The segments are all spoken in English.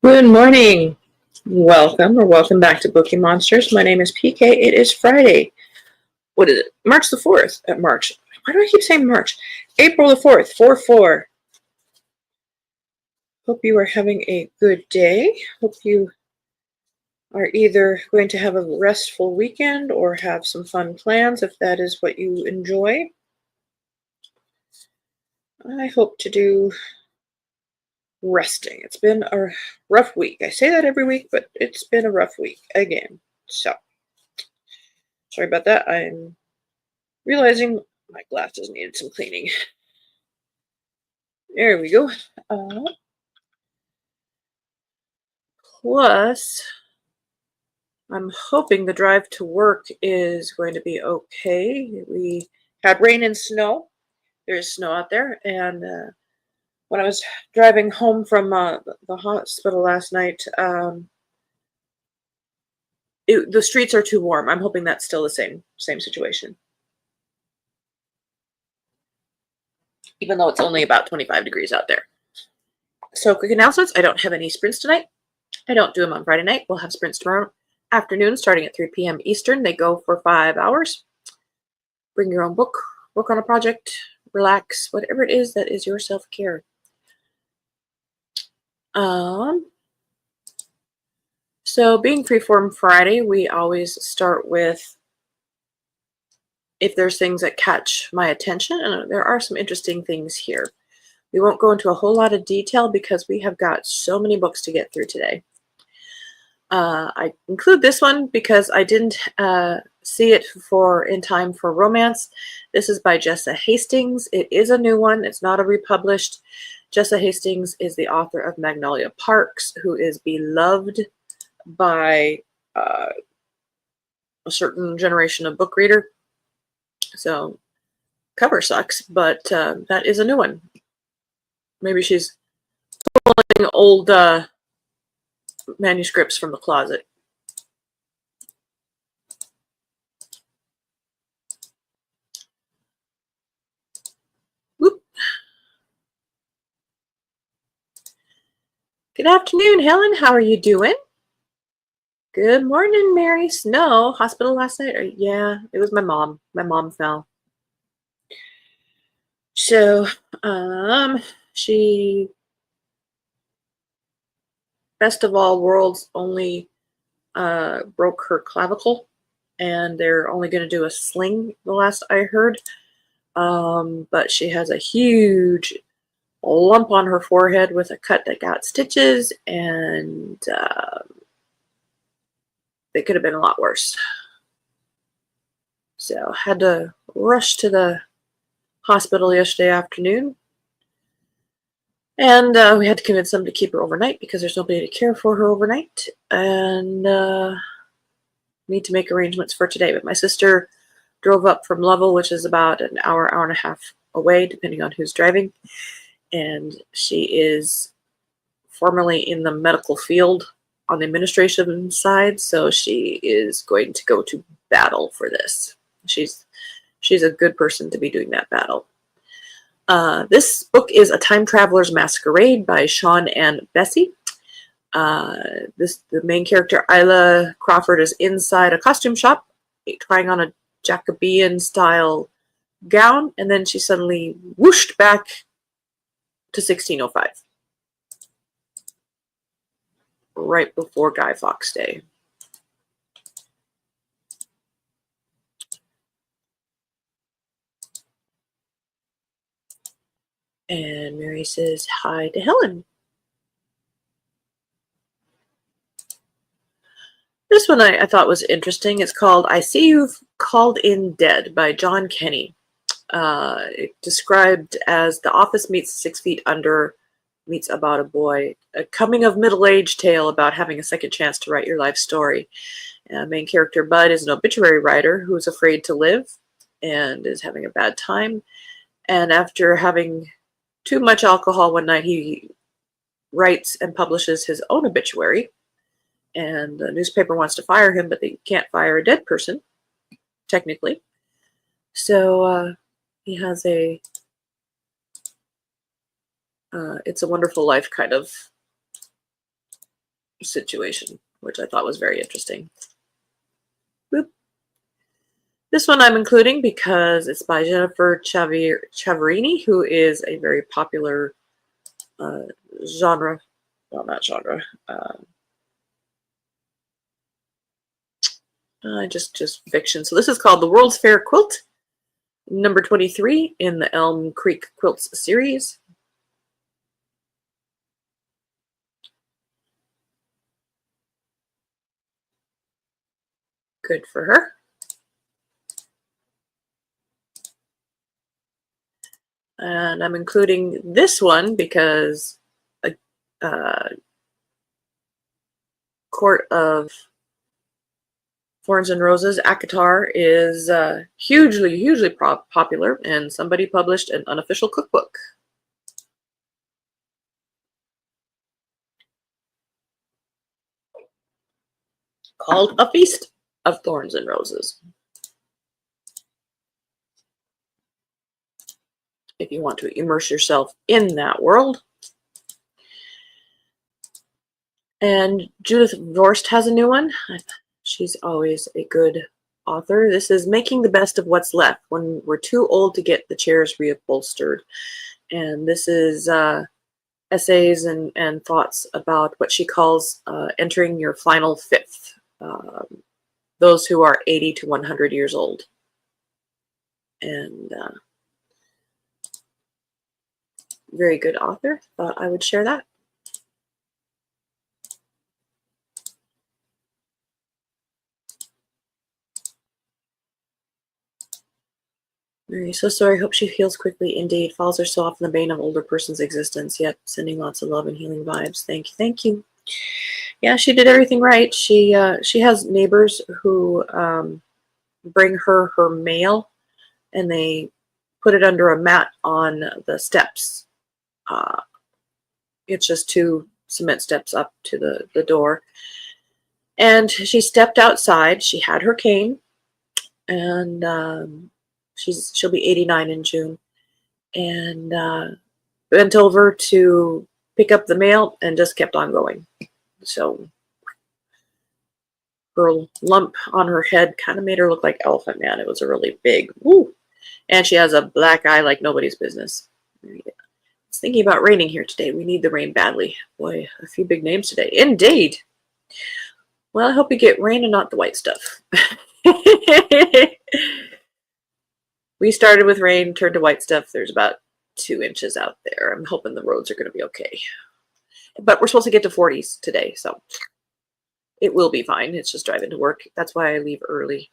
Good morning. Welcome back to Bookeemonsters. My name is PK. It is Friday. What is it? March the 4th. March. Why do I keep saying March? April the 4th. 4-4. Hope you are having a good day. Hope you are either going to have a restful weekend or have some fun plans if that is what you enjoy. I hope to do resting. It's been a rough week. I say that every week, but it's been a rough week again. So, sorry about that. I'm realizing my glasses needed some cleaning. There we go. Plus, I'm hoping the drive to work is going to be okay. We had rain and snow. There's snow out there, and when I was driving home from the hospital last night, the streets are too warm. I'm hoping that's still the same situation. Even though it's only about 25 degrees out there. So, quick announcements. I don't have any sprints tonight. I don't do them on Friday night. We'll have sprints tomorrow afternoon starting at 3 p.m. Eastern. They go for 5 hours. Bring your own book, work on a project, relax, whatever it is that is your self-care. So being Freeform Friday, we always start with if there's things that catch my attention, and there are some interesting things here. We won't go into a whole lot of detail because we have got so many books to get through today. I include this one because I didn't see it in time for romance. This is by Jessa Hastings. It is a new one. It's not a republished. Jessa Hastings is the author of Magnolia Parks, who is beloved by a certain generation of book reader. So cover sucks, but that is a new one. Maybe she's pulling old manuscripts from the closet. Whoop. Good afternoon, Helen. How are you doing? Good morning, Mary. Snow. Hospital last night? Yeah, it was my mom. My mom fell. So, she, best of all worlds, only broke her clavicle, and they're only going to do a sling, the last I heard. But she has a huge lump on her forehead with a cut that got stitches, and it could have been a lot worse. So had to rush to the hospital yesterday afternoon, and we had to convince them to keep her overnight because there's nobody to care for her overnight, and need to make arrangements for today. But my sister drove up from Lovell, which is about an hour and a half away, depending on who's driving, and she is formerly in the medical field on the administration side, so she is going to go to battle for this. She's a good person to be doing that battle. This book is A Time Traveler's Masquerade by Sean and Bessie. The main character, Isla Crawford, is inside a costume shop trying on a Jacobean-style gown, and then she suddenly whooshed back to 1605. Right before Guy Fawkes Day. And Mary says hi to Helen. This one I thought was interesting. It's called I See You've Called In Dead by John Kenny. It described as The Office meets 6 Feet Under meets About a Boy. A coming of middle-age tale about having a second chance to write your life story. Main character Bud is an obituary writer who is afraid to live and is having a bad time. And after having too much alcohol one night, he writes and publishes his own obituary. And the newspaper wants to fire him, but they can't fire a dead person, technically. So he has a It's a Wonderful Life kind of situation, which I thought was very interesting. Boop. This one I'm including because it's by Jennifer Ciaverini, who is a very popular genre, well, not genre, just fiction. So this is called The World's Fair Quilt, number 23 in the Elm Creek Quilts series. Good for her. And I'm including this one because Court of Thorns and Roses, ACOTAR, is hugely popular, and somebody published an unofficial cookbook. Called A Feast of Thorns and Roses. If you want to immerse yourself in that world. And Judith Vorst has a new one. She's always a good author. This is Making the Best of What's Left When We're Too Old to Get the Chairs Reupholstered. And this is essays and thoughts about what she calls entering your final fifth. Those who are 80 to 100 years old. And very good author. Thought I would share that. Mary, so sorry. Hope she heals quickly. Indeed, falls are so often the bane of older person's existence. Yep, sending lots of love and healing vibes. Thank you, thank you. Yeah, she did everything right. She has neighbors who bring her mail, and they put it under a mat on the steps. It's just 2 cement steps up to the door. And she stepped outside. She had her cane, and she'll be 89 in June, and bent over to pick up the mail and just kept on going. So her lump on her head kind of made her look like Elephant Man. It was a really big, woo. And she has a black eye like nobody's business. It's thinking about raining here today. We need the rain badly. Boy, a few big names today. Indeed. Well, I hope you get rain and not the white stuff. We started with rain, turned to white stuff. There's about 2 inches out there. I'm hoping the roads are going to be okay. But we're supposed to get to 40s today, so it will be fine. It's just driving to work. That's why I leave early.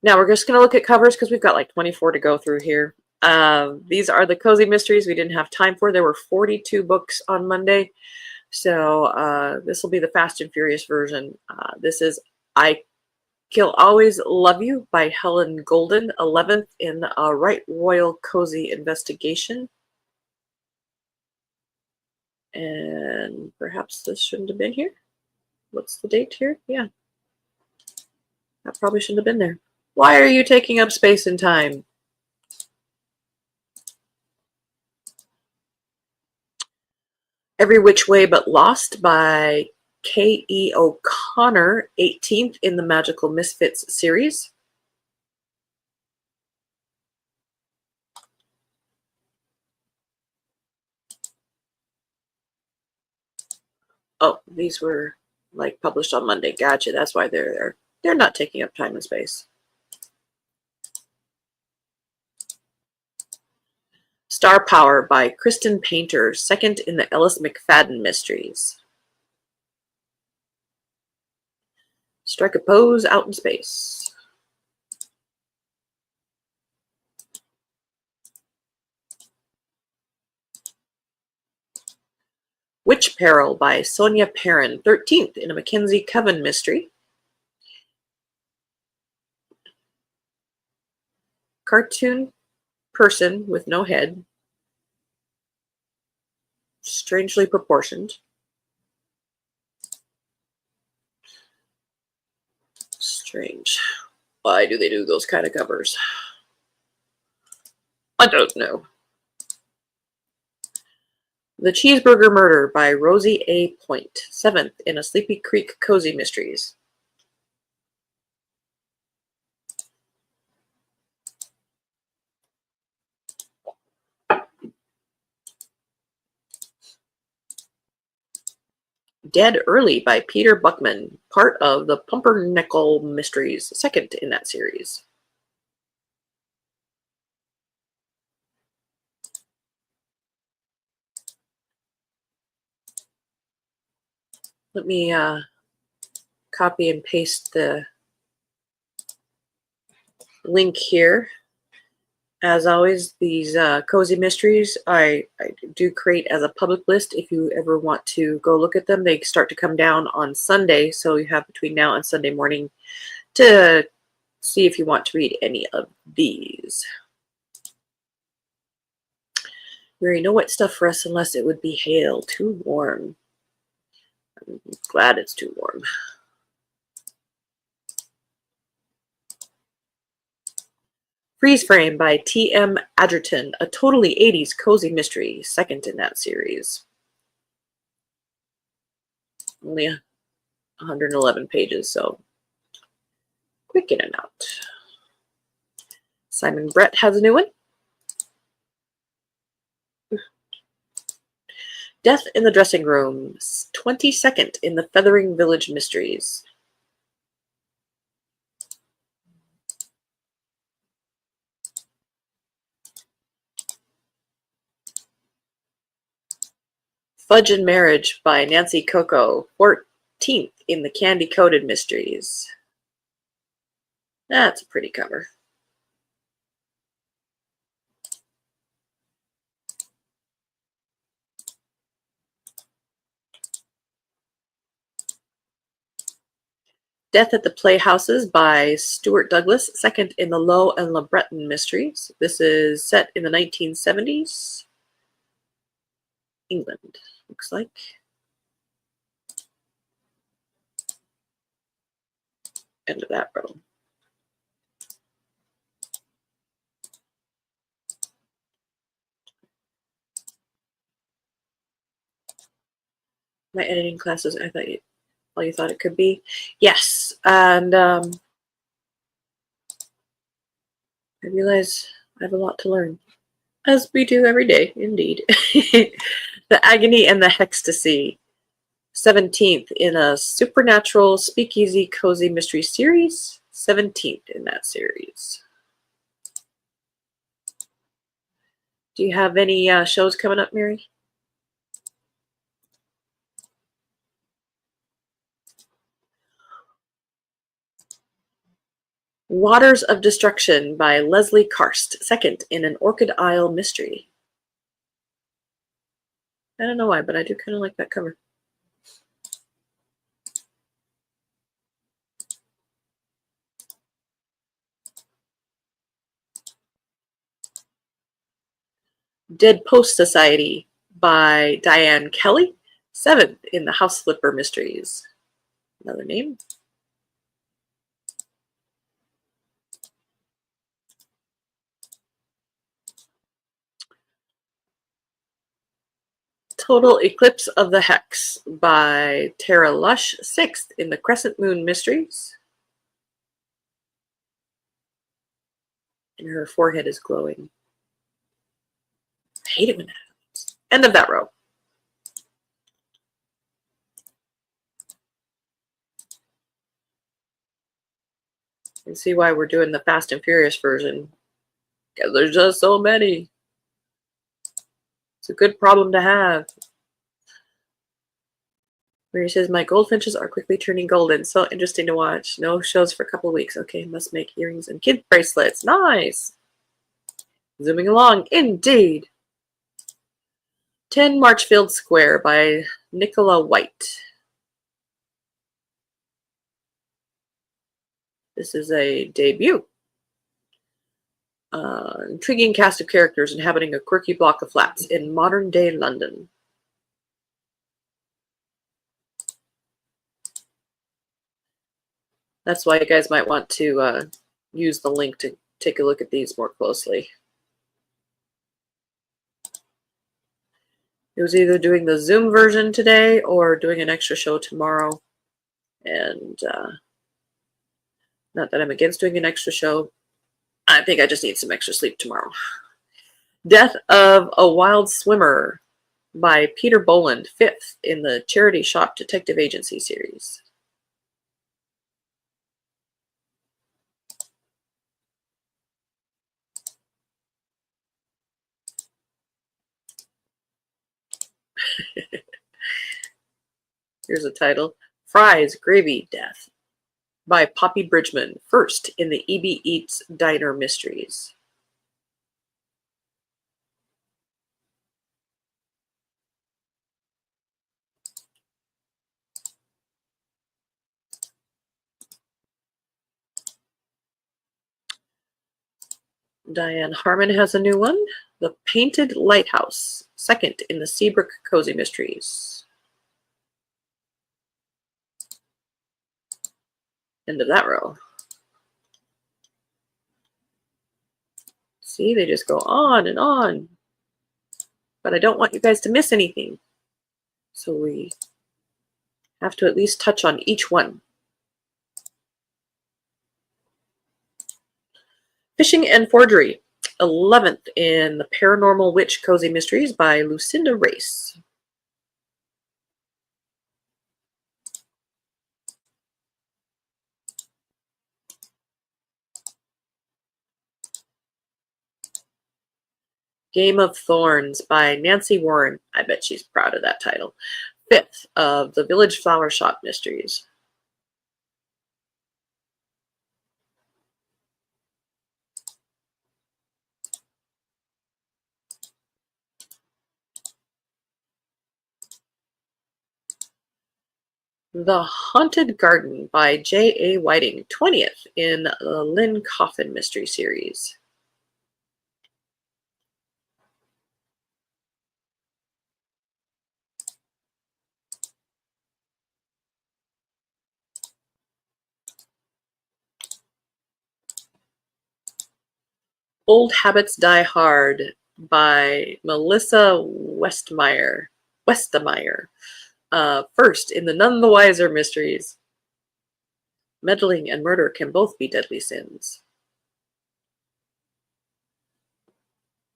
Now we're just going to look at covers because we've got like 24 to go through here. These are the Cozy Mysteries we didn't have time for. There were 42 books on Monday. So this will be the Fast and Furious version. This is I Kill Always Love You by Helen Golden, 11th in a Right Royal Cozy Investigation. And perhaps this shouldn't have been here. What's the date here? Yeah. That probably shouldn't have been there. Why are you taking up space and time? Every Which Way But Lost by K.E. O'Connor, 18th in the Magical Misfits series. Oh, these were like published on Monday. Gotcha. That's why they're there. They're not taking up time and space. Star Power by Kristen Painter, 2nd in the Ellis McFadden Mysteries. Strike a pose out in space. Witch Peril by Sonia Perrin, 13th in a Mackenzie Coven mystery. Cartoon person with no head. Strangely proportioned. Strange. Why do they do those kind of covers? I don't know. The Cheeseburger Murder by Rosie A. Point, 7th in a Sleepy Creek Cozy Mysteries. Dead Early by Peter Buckman, part of the Pumpernickel Mysteries, 2nd in that series. Let me copy and paste the link here. As always, these cozy mysteries I do create as a public list. If you ever want to go look at them, they start to come down on Sunday, so you have between now and Sunday morning to see if you want to read any of these. Mary, no wet stuff for us unless it would be hail. Too warm. I'm glad it's too warm. Freeze Frame by T.M. Adgerton, a totally 80s cozy mystery, 2nd in that series. Only 111 pages, so quick in and out. Simon Brett has a new one. Death in the Dressing Room, 22nd in the Feathering Village Mysteries. Fudge and Marriage by Nancy Coco, 14th in the Candy Coated Mysteries. That's a pretty cover. Death at the Playhouses by Stuart Douglas, 2nd in the Lowe and LeBreton Mysteries. This is set in the 1970s. England, looks like. End of that row. My editing classes, I thought you thought it could be. Yes, and I realize I have a lot to learn, as we do every day, indeed. The Agony and the Hextasy, 17th in a Supernatural Speakeasy Cozy Mystery Series, 17th in that series. Do you have any shows coming up, Mary? Waters of Destruction by Leslie Karst, 2nd in an Orchid Isle Mystery. I don't know why, but I do kind of like that cover. Dead Post Society by Diane Kelly, 7th in the House Flipper Mysteries. Another name. Total Eclipse of the Hex by Tara Lush, 6th in the Crescent Moon Mysteries. And her forehead is glowing. I hate it when that happens. End of that row. You can see why we're doing the Fast and Furious version. Because there's just so many. It's a good problem to have. Mary says, my goldfinches are quickly turning golden. So interesting to watch. No shows for a couple of weeks. Okay, must make earrings and kid bracelets. Nice. Zooming along, indeed. 10 Marchfield Square by Nicola White. This is a debut. Intriguing cast of characters inhabiting a quirky block of flats in modern-day London. That's why you guys might want to use the link to take a look at these more closely. It was either doing the Zoom version today or doing an extra show tomorrow. And not that I'm against doing an extra show. I think I just need some extra sleep tomorrow. Death of a Wild Swimmer by Peter Boland, 5th in the Charity Shop Detective Agency series. Here's a title. Fries, Gravy, Death by Poppy Bridgman, 1st in the E.B. Eats Diner Mysteries. Diane Harmon has a new one. The Painted Lighthouse, 2nd in the Seabrook Cozy Mysteries. End of that row. See, they just go on and on. But I don't want you guys to miss anything. So we have to at least touch on each one. Fishing and Forgery, 11th in the Paranormal Witch Cozy Mysteries by Lucinda Race. Game of Thorns by Nancy Warren. I bet she's proud of that title. 5th of the Village Flower Shop Mysteries. The Haunted Garden by J.A. Whiting, 20th in the Lynn Coffin Mystery Series. Old Habits Die Hard by Melissa Westmeyer, 1st in the None the Wiser Mysteries. Meddling and murder can both be deadly sins.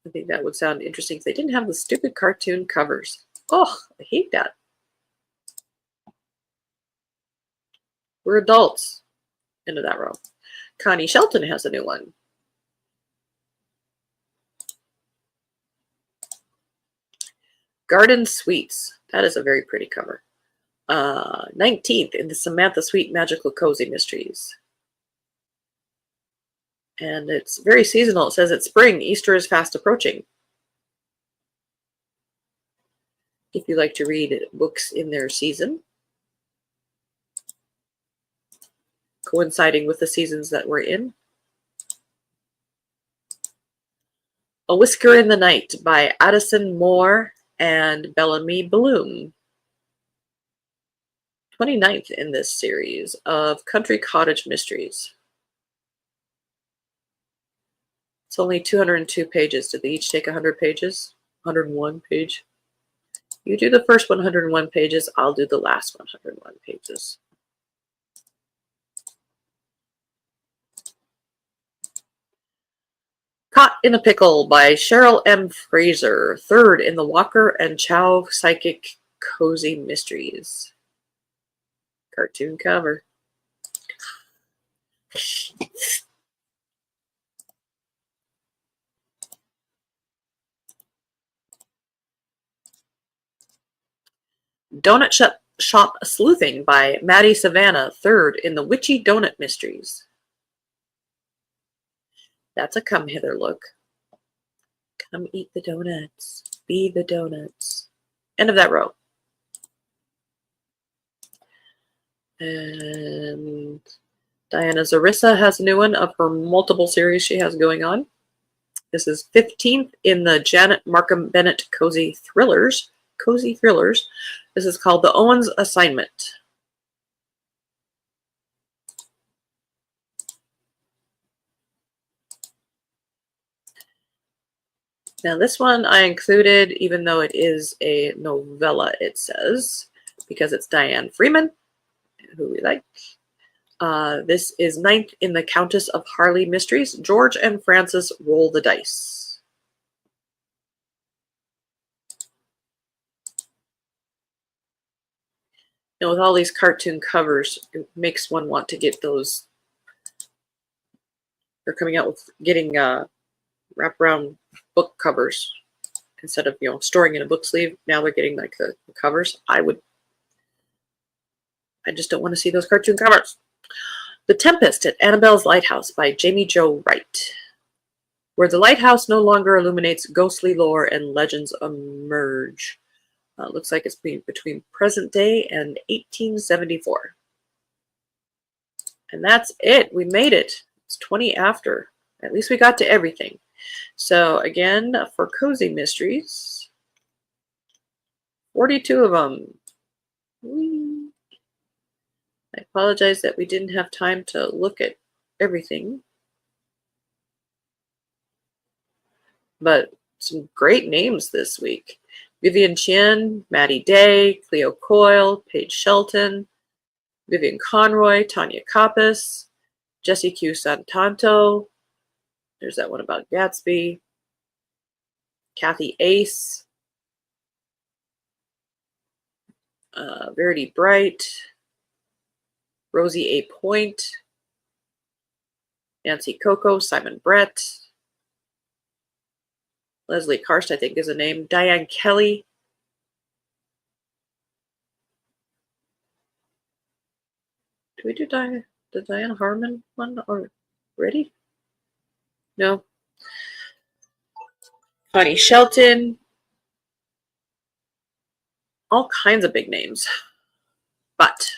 I think that would sound interesting if they didn't have the stupid cartoon covers. Oh, I hate that. We're adults. End of that row. Connie Shelton has a new one. Garden Sweets. That is a very pretty cover. 19th in the Samantha Sweet Magical Cozy Mysteries. And it's very seasonal. It says it's spring. Easter is fast approaching. If you like to read books in their season, coinciding with the seasons that we're in. A Whisker in the Night by Addison Moore and Bellamy Bloom. 29th in this series of Country Cottage Mysteries. It's only 202 pages. Did they each take 100 pages? 101 page? You do the first 101 pages, I'll do the last 101 pages. Caught in a Pickle by Cheryl M. Fraser, 3rd in the Walker and Chow Psychic Cozy Mysteries. Cartoon cover. Donut Shop Sleuthing by Maddie Savannah, 3rd in the Witchy Donut Mysteries. That's a come hither look. Come eat the donuts. Be the donuts. End of that row. And Diana Zarissa has a new one of her multiple series she has going on. This is 15th in the Janet Markham Bennett Cozy Thrillers. This is called The Owens Assignment. Now this one I included, even though it is a novella, it says, because it's Diane Freeman, who we like. This is ninth in the Countess of Harley Mysteries. George and Francis roll the dice. You know, with all these cartoon covers, it makes one want to get those. They're coming out with getting wraparound book covers instead of, you know, storing in a book sleeve. Now they're getting like the covers. I just don't want to see those cartoon covers. The Tempest at Annabelle's Lighthouse by Jamie Jo Wright. Where the lighthouse no longer illuminates, ghostly lore and legends emerge. Looks like it's between present day and 1874. And that's it. We made it. It's 20 after. At least we got to everything. So again, for Cozy Mysteries, 42 of them. I apologize that we didn't have time to look at everything. But some great names this week. Vivian Chien, Maddie Day, Cleo Coyle, Paige Shelton, Vivian Conroy, Tanya Kappas, Jessie Q. Santanto. There's that one about Gatsby. Kathy Ace. Verity Bright. Rosie A. Point. Nancy Coco, Simon Brett. Leslie Karst, I think, is a name. Diane Kelly. Do we do the Diane Harmon one already? No. Connie Shelton. All kinds of big names. But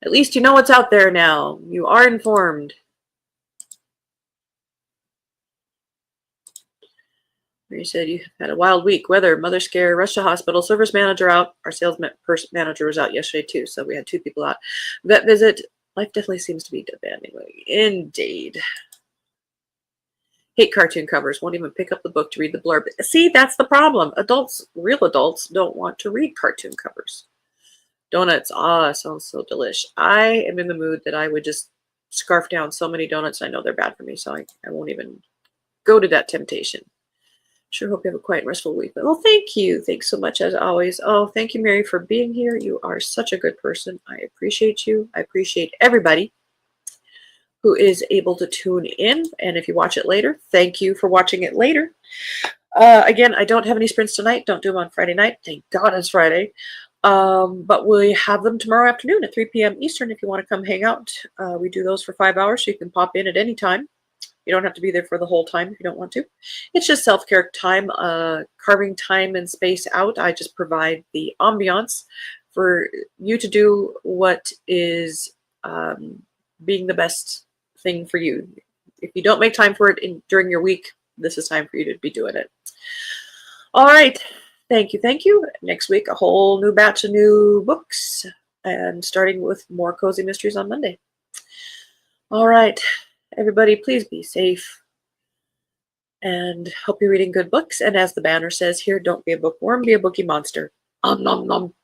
at least you know what's out there now. You are informed. You said you had a wild week. Weather, mother scare, rush to hospital, service manager out. Our sales manager was out yesterday too, so we had 2 people out. Vet visit. Life definitely seems to be demanding. Indeed. Hate cartoon covers. Won't even pick up the book to read the blurb. See, that's the problem. Adults, real adults, don't want to read cartoon covers. Donuts. Ah, sounds so delish. I am in the mood that I would just scarf down so many donuts. I know they're bad for me, so I won't even go to that temptation. Sure hope you have a quiet and restful week. Well, thank you. Thanks so much as always. Oh, thank you, Mary, for being here. You are such a good person. I appreciate you. I appreciate everybody who is able to tune in. And if you watch it later, thank you for watching it later. Again, I don't have any sprints tonight. Don't do them on Friday night. Thank God it's Friday. But we have them tomorrow afternoon at 3 p.m. Eastern if you want to come hang out. We do those for 5 hours, so you can pop in at any time. You don't have to be there for the whole time if you don't want to. It's just self-care time, carving time and space out. I just provide the ambiance for you to do what is being the best thing for you. If you don't make time for it during your week, this is time for you to be doing it. All right. Thank you. Thank you. Next week, a whole new batch of new books, and starting with more Cozy Mysteries on Monday. All right. Everybody, please be safe and hope you're reading good books. And as the banner says here, don't be a bookworm, be a bookie monster. Nom nom nom.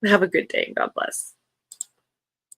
Have a good day. God bless.